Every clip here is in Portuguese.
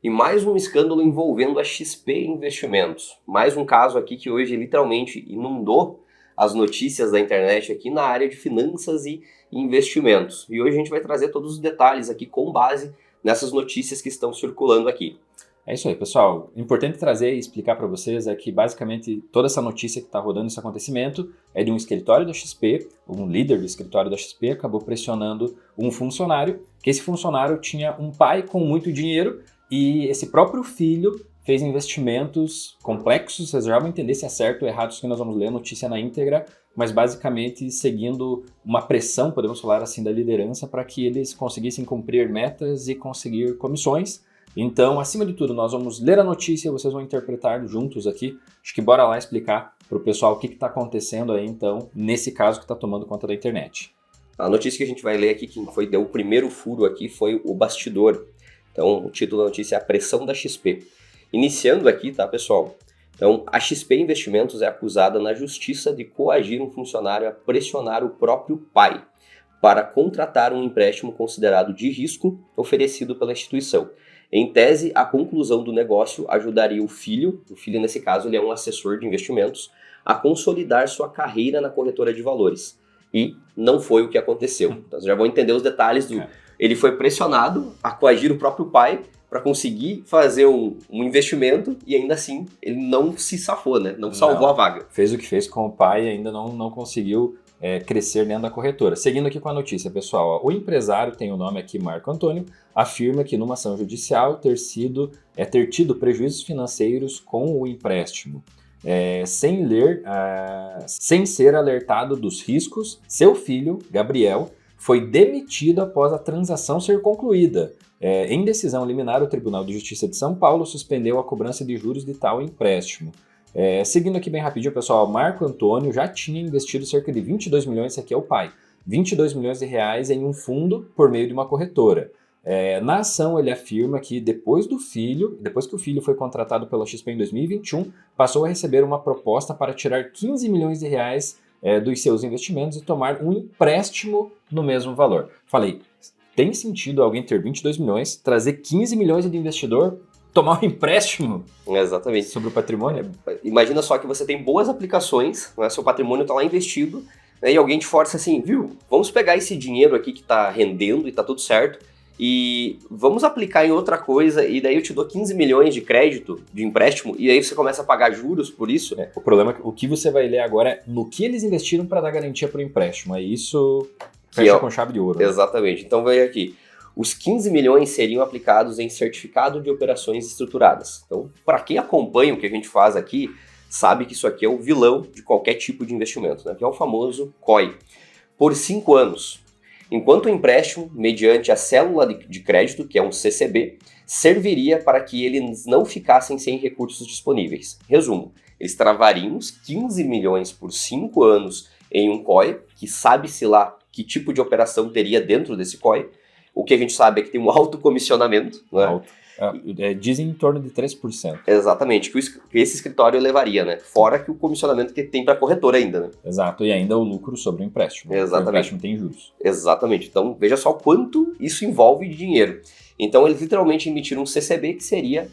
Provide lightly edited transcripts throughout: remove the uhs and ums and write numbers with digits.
E mais um escândalo envolvendo a XP Investimentos. Mais um caso aqui que hoje literalmente inundou as notícias da internet aqui na área de finanças e investimentos. E hoje a gente vai trazer todos os detalhes aqui com base nessas notícias que estão circulando aqui. É isso aí, pessoal. O importante trazer e explicar para vocês é que basicamente toda essa notícia que está rodando, esse acontecimento, é de um escritório da XP, um líder do escritório da XP acabou pressionando um funcionário, que esse funcionário tinha um pai com muito dinheiro e esse próprio filho fez investimentos complexos. Vocês já vão entender se é certo ou errado isso que nós vamos ler a notícia na íntegra, mas basicamente seguindo uma pressão, podemos falar assim, da liderança para que eles conseguissem cumprir metas e conseguir comissões. Então, acima de tudo, nós vamos ler a notícia e vocês vão interpretar juntos aqui. Acho que bora lá explicar para o pessoal o que está acontecendo aí, então, nesse caso que está tomando conta da internet. A notícia que a gente vai ler aqui, que deu o primeiro furo aqui, foi o bastidor. Então, o título da notícia é a pressão da XP. Iniciando aqui, tá, pessoal? Então, a XP Investimentos é acusada na justiça de coagir um funcionário a pressionar o próprio pai para contratar um empréstimo considerado de risco oferecido pela instituição. Em tese, a conclusão do negócio ajudaria o filho nesse caso ele é um assessor de investimentos, a consolidar sua carreira na corretora de valores. E não foi o que aconteceu. Então, vocês já vão entender os detalhes do... Ele foi pressionado a coagir o próprio pai para conseguir fazer um investimento e ainda assim ele não se safou, né? Não salvou a vaga. Fez o que fez com o pai e ainda não conseguiu crescer dentro da corretora. Seguindo aqui com a notícia, pessoal, o empresário, tem o nome aqui Marco Antônio, afirma que numa ação judicial ter tido prejuízos financeiros com o empréstimo. Sem ser alertado dos riscos, seu filho, Gabriel, foi demitido após a transação ser concluída. Em decisão liminar, o Tribunal de Justiça de São Paulo suspendeu a cobrança de juros de tal empréstimo. Seguindo aqui bem rapidinho, pessoal, Marco Antônio já tinha investido cerca de 22 milhões, esse aqui é o pai, 22 milhões de reais em um fundo por meio de uma corretora. Na ação ele afirma que depois que o filho foi contratado pela XP em 2021, passou a receber uma proposta para tirar 15 milhões de reais dos seus investimentos e tomar um empréstimo no mesmo valor. Falei, tem sentido alguém ter 22 milhões, trazer 15 milhões de investidor, tomar um empréstimo? Exatamente. Sobre o patrimônio? Imagina só que você tem boas aplicações, né, seu patrimônio está lá investido, né, e alguém te força assim, viu, vamos pegar esse dinheiro aqui que está rendendo e está tudo certo, e vamos aplicar em outra coisa, e daí eu te dou 15 milhões de crédito, de empréstimo, e aí você começa a pagar juros por isso. O problema é que o que você vai ler agora é no que eles investiram para dar garantia para o empréstimo. É isso fecha com chave de ouro. Exatamente. Né? Então veja aqui. Os 15 milhões seriam aplicados em certificado de operações estruturadas. Então, para quem acompanha o que a gente faz aqui, sabe que isso aqui é o vilão de qualquer tipo de investimento, né? Que é o famoso COI. Por 5 anos. Enquanto o empréstimo, mediante a célula de crédito, que é um CCB, serviria para que eles não ficassem sem recursos disponíveis. Resumo, eles travariam os 15 milhões por 5 anos em um COI, que sabe-se lá que tipo de operação teria dentro desse COI. O que a gente sabe é que tem um alto comissionamento. Né? Dizem em torno de 3%. Exatamente, que esse escritório levaria, né? Fora que o comissionamento que tem para a corretora ainda, né? Exato, e ainda o lucro sobre o empréstimo. Exatamente. O empréstimo tem juros. Exatamente, então veja só quanto isso envolve de dinheiro. Então eles literalmente emitiram um CCB que seria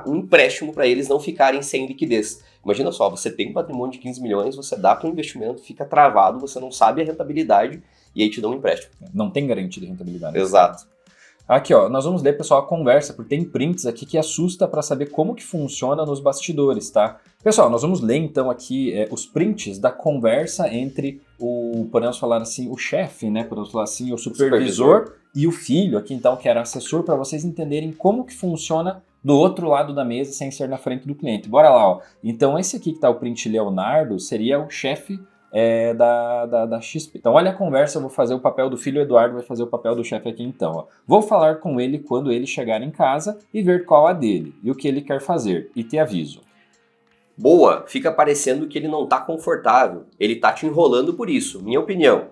um empréstimo para eles não ficarem sem liquidez. Imagina só, você tem um patrimônio de 15 milhões, você dá para um investimento, fica travado, você não sabe a rentabilidade e aí te dão um empréstimo. Não tem garantia de rentabilidade. Exato. Aqui, ó, nós vamos ler, pessoal, a conversa, porque tem prints aqui que assusta para saber como que funciona nos bastidores, tá? Pessoal, nós vamos ler então aqui os prints da conversa entre podemos falar assim, o chefe, né? Podemos falar assim, o supervisor e o filho aqui, então, que era assessor, para vocês entenderem como que funciona do outro lado da mesa sem ser na frente do cliente. Bora lá, ó. Então, esse aqui que tá o print Leonardo seria o chefe da XP. Então olha a conversa, eu vou fazer o papel do filho, o Eduardo vai fazer o papel do chefe aqui então. Ó. Vou falar com ele quando ele chegar em casa e ver qual a dele e o que ele quer fazer e te aviso. Boa, fica parecendo que ele não tá confortável, ele tá te enrolando por isso, minha opinião.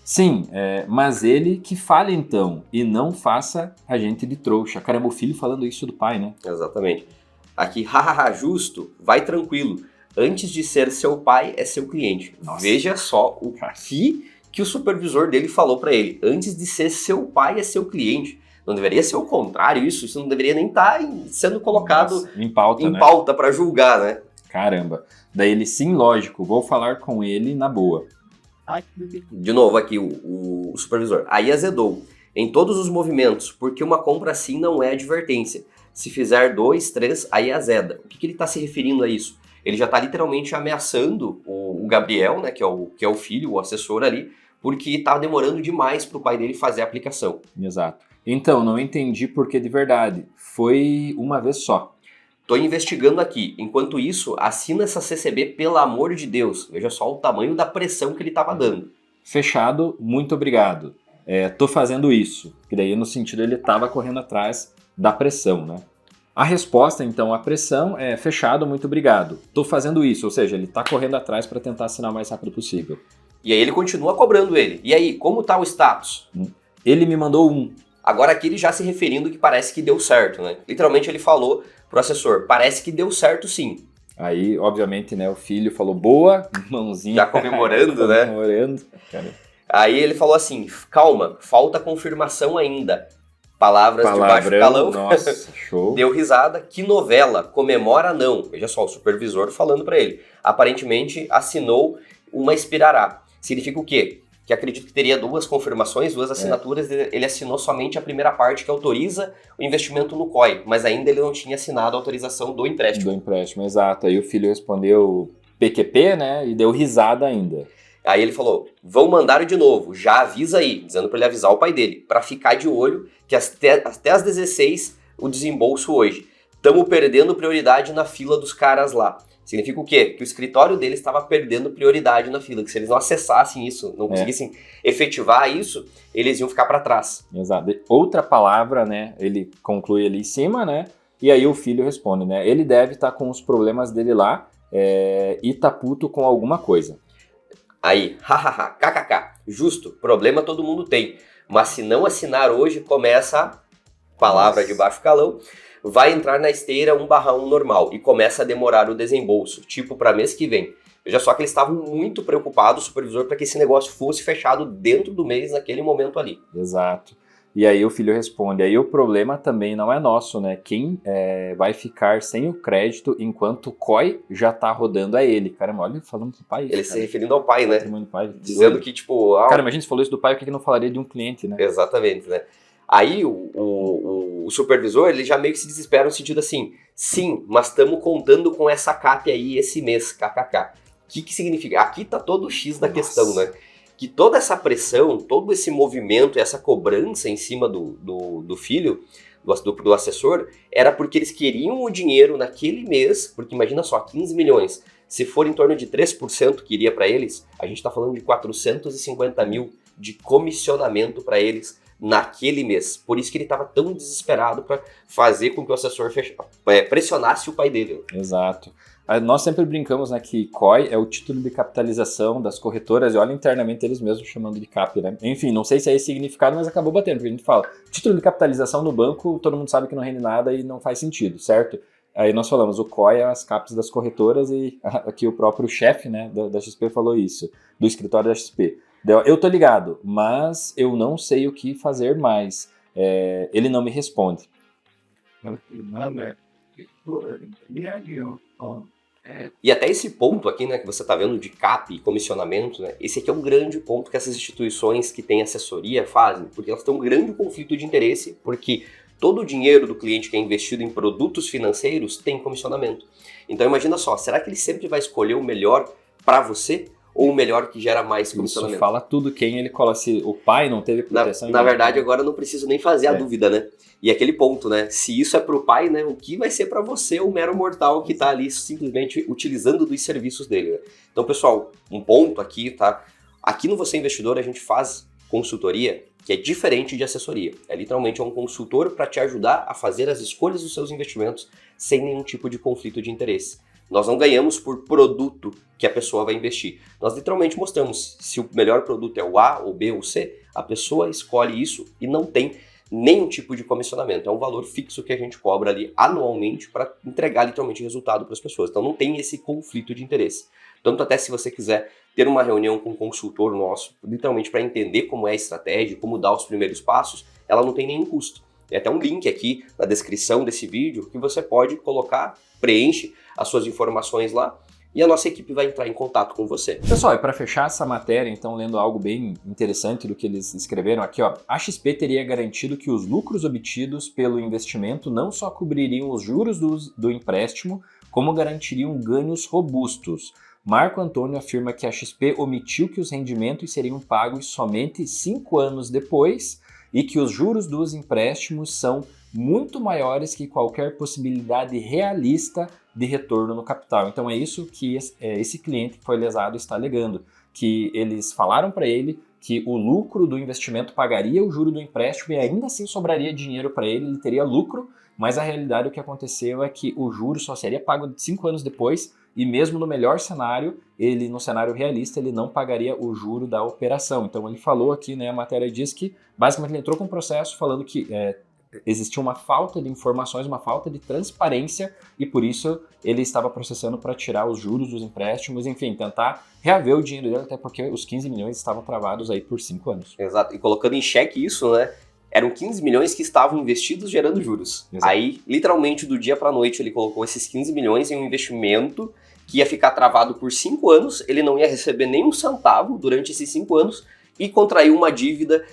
Sim, mas ele que fale então e não faça a gente de trouxa. Caramba, o filho falando isso do pai, né? Exatamente. Aqui, hahaha, justo, vai tranquilo. Antes de ser seu pai, é seu cliente. Nossa. Veja só o que o supervisor dele falou para ele. Antes de ser seu pai, é seu cliente. Não deveria ser o contrário isso não deveria nem estar sendo colocado em pauta, em pauta para julgar, né? Caramba. Daí ele, sim, lógico, vou falar com ele na boa. De novo aqui o supervisor. Aí azedou. Em todos os movimentos, porque uma compra assim não é advertência. Se fizer 2, 3, aí azeda. O que ele está se referindo a isso? Ele já está literalmente ameaçando o Gabriel, né, que é o filho, o assessor ali, porque está demorando demais para o pai dele fazer a aplicação. Exato. Então, não entendi porque de verdade. Foi uma vez só. Tô investigando aqui. Enquanto isso, assina essa CCB pelo amor de Deus. Veja só o tamanho da pressão que ele estava dando. Fechado, muito obrigado. Tô fazendo isso. Que daí no sentido ele estava correndo atrás da pressão, né? A resposta, então, à pressão é fechado, muito obrigado. Tô fazendo isso, ou seja, ele está correndo atrás para tentar assinar o mais rápido possível. E aí ele continua cobrando ele. E aí, como tá o status? Ele me mandou 1. Agora aqui ele já se referindo que parece que deu certo, né? Literalmente ele falou pro assessor, parece que deu certo sim. Aí, obviamente, né, o filho falou, boa, mãozinha. Já comemorando, né? Comemorando. Cara. Aí ele falou assim, calma, falta confirmação ainda. Palavras de baixo calão. Nossa, show. Deu risada, que novela, comemora não. Veja só, o supervisor falando para ele. Aparentemente assinou uma espirará. Significa o quê? Que acredito que teria 2 confirmações, 2 assinaturas, ele assinou somente a primeira parte que autoriza o investimento no COI, mas ainda ele não tinha assinado a autorização do empréstimo. Do empréstimo, exato. Aí o filho respondeu PQP, né, e deu risada ainda. Aí ele falou, vão mandar de novo, já avisa aí, dizendo para ele avisar o pai dele, para ficar de olho que até às 16 o desembolso hoje. Estamos perdendo prioridade na fila dos caras lá. Significa o quê? Que o escritório dele estava perdendo prioridade na fila, que se eles não acessassem isso, não conseguissem efetivar isso, eles iam ficar para trás. Exato. Outra palavra, né, ele conclui ali em cima, né, e aí o filho responde, né, ele deve estar com os problemas dele lá e tá puto com alguma coisa. Aí, hahaha, kkk, justo, problema todo mundo tem, mas se não assinar hoje, começa a palavra de baixo calão, vai entrar na esteira 1/1 normal e começa a demorar o desembolso, tipo para mês que vem. Veja só que eles estavam muito preocupados, o supervisor, para que esse negócio fosse fechado dentro do mês, naquele momento ali. Exato. E aí o filho responde, aí o problema também não é nosso, né? Quem vai ficar sem o crédito enquanto o COI já tá rodando é ele. Caramba, olha, falando do pai. Ele se referindo ao pai, né? Pai, dizendo que, tipo... Cara, imagina se falou isso do pai, por que não falaria de um cliente, né? Exatamente, né? Aí o supervisor, ele já meio que se desespera no sentido assim, sim, mas estamos contando com essa CAP aí esse mês, kkk. O que significa? Aqui tá todo o X da questão, né? Que toda essa pressão, todo esse movimento e essa cobrança em cima do filho, do assessor, era porque eles queriam o dinheiro naquele mês, porque imagina só, 15 milhões, se for em torno de 3% que iria para eles, a gente está falando de 450 mil de comissionamento para eles naquele mês. Por isso que ele estava tão desesperado para fazer com que o assessor pressionasse o pai dele. Exato. Nós sempre brincamos, né, que COI é o título de capitalização das corretoras, e olha internamente eles mesmos chamando de CAP, né? Enfim, não sei se é esse significado, mas acabou batendo, porque a gente fala, título de capitalização no banco, todo mundo sabe que não rende nada e não faz sentido, certo? Aí nós falamos, o COI é as CAPs das corretoras, e aqui o próprio chefe, né, da XP falou isso, do escritório da XP. Eu tô ligado, mas eu não sei o que fazer mais. Ele não me responde. E até esse ponto aqui, né, que você está vendo de CAP e comissionamento, né, esse aqui é um grande ponto que essas instituições que têm assessoria fazem, porque elas têm um grande conflito de interesse, porque todo o dinheiro do cliente que é investido em produtos financeiros tem comissionamento. Então imagina só, será que ele sempre vai escolher o melhor para você ou o melhor que gera mais comissionamento? Isso fala tudo quem ele coloca. Se o pai não teve proteção... Na verdade, agora eu não preciso nem fazer a dúvida, né? E aquele ponto, né? Se isso é pro pai, né? O que vai ser para você, o mero mortal que tá ali simplesmente utilizando dos serviços dele, né? Então, pessoal, um ponto aqui, tá? Aqui no Você Investidor a gente faz consultoria que é diferente de assessoria. É literalmente um consultor para te ajudar a fazer as escolhas dos seus investimentos sem nenhum tipo de conflito de interesse. Nós não ganhamos por produto que a pessoa vai investir. Nós literalmente mostramos se o melhor produto é o A, o B ou o C, a pessoa escolhe isso e não tem nenhum tipo de comissionamento. É um valor fixo que a gente cobra ali anualmente para entregar literalmente resultado para as pessoas. Então não tem esse conflito de interesse. Tanto até se você quiser ter uma reunião com um consultor nosso, literalmente para entender como é a estratégia, como dar os primeiros passos, ela não tem nenhum custo. Tem até um link aqui na descrição desse vídeo que você pode colocar, preenche as suas informações lá e a nossa equipe vai entrar em contato com você. Pessoal, e para fechar essa matéria, então, lendo algo bem interessante do que eles escreveram aqui, ó, a XP teria garantido que os lucros obtidos pelo investimento não só cobririam os juros do empréstimo, como garantiriam ganhos robustos. Marco Antônio afirma que a XP omitiu que os rendimentos seriam pagos somente 5 anos depois e que os juros dos empréstimos são muito maiores que qualquer possibilidade realista de retorno no capital. Então é isso que esse cliente que foi lesado está alegando, que eles falaram para ele que o lucro do investimento pagaria o juro do empréstimo e ainda assim sobraria dinheiro para ele, ele teria lucro, mas a realidade o que aconteceu é que o juro só seria pago 5 anos depois e mesmo no melhor cenário, no cenário realista, ele não pagaria o juro da operação. Então ele falou aqui, né, a matéria diz que basicamente ele entrou com um processo falando que existia uma falta de informações, uma falta de transparência e por isso ele estava processando para tirar os juros dos empréstimos, enfim, tentar reaver o dinheiro dele, até porque os 15 milhões estavam travados aí por 5 anos. Exato, e colocando em xeque isso, né, eram 15 milhões que estavam investidos gerando juros. Exato. Aí, literalmente, do dia para a noite, ele colocou esses 15 milhões em um investimento que ia ficar travado por 5 anos, ele não ia receber nem um centavo durante esses 5 anos, e contraiu uma dívida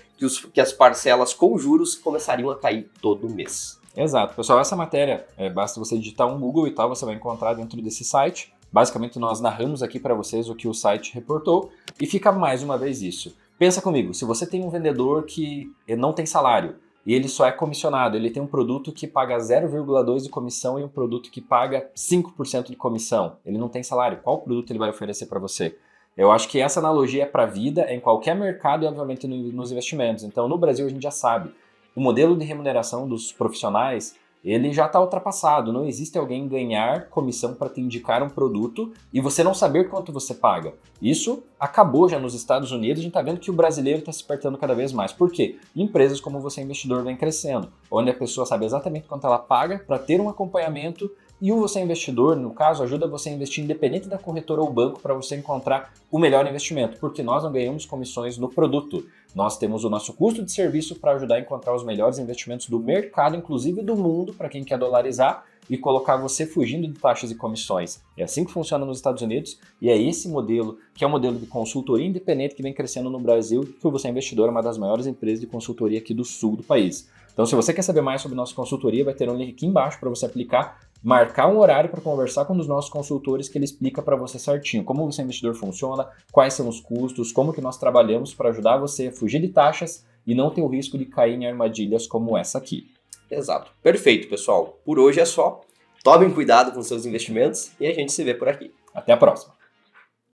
que as parcelas com juros começariam a cair todo mês. Exato. Pessoal, essa matéria, basta você digitar um Google e tal, você vai encontrar dentro desse site. Basicamente, nós narramos aqui para vocês o que o site reportou e fica mais uma vez isso. Pensa comigo, se você tem um vendedor que não tem salário e ele só é comissionado, ele tem um produto que paga 0,2% de comissão e um produto que paga 5% de comissão, ele não tem salário, qual produto ele vai oferecer para você? Eu acho que essa analogia é para a vida, é em qualquer mercado e obviamente nos investimentos. Então no Brasil a gente já sabe, o modelo de remuneração dos profissionais, ele já está ultrapassado. Não existe alguém ganhar comissão para te indicar um produto e você não saber quanto você paga. Isso acabou já nos Estados Unidos, a gente está vendo que o brasileiro está se apertando cada vez mais. Por quê? Empresas como Você Investidor vem crescendo, onde a pessoa sabe exatamente quanto ela paga para ter um acompanhamento e o Você Investidor, no caso, ajuda você a investir independente da corretora ou banco para você encontrar o melhor investimento, porque nós não ganhamos comissões no produto. Nós temos o nosso custo de serviço para ajudar a encontrar os melhores investimentos do mercado, inclusive do mundo, para quem quer dolarizar e colocar você fugindo de taxas e comissões. É assim que funciona nos Estados Unidos e é esse modelo, que é um modelo de consultoria independente que vem crescendo no Brasil, que o Você Investidor é uma das maiores empresas de consultoria aqui do sul do país. Então, se você quer saber mais sobre nossa consultoria, vai ter um link aqui embaixo para você aplicar, marcar um horário para conversar com um dos nossos consultores que ele explica para você certinho como o Você Investidor funciona, quais são os custos, como que nós trabalhamos para ajudar você a fugir de taxas e não ter o risco de cair em armadilhas como essa aqui. Exato. Perfeito, pessoal. Por hoje é só. Tomem cuidado com seus investimentos e a gente se vê por aqui. Até a próxima.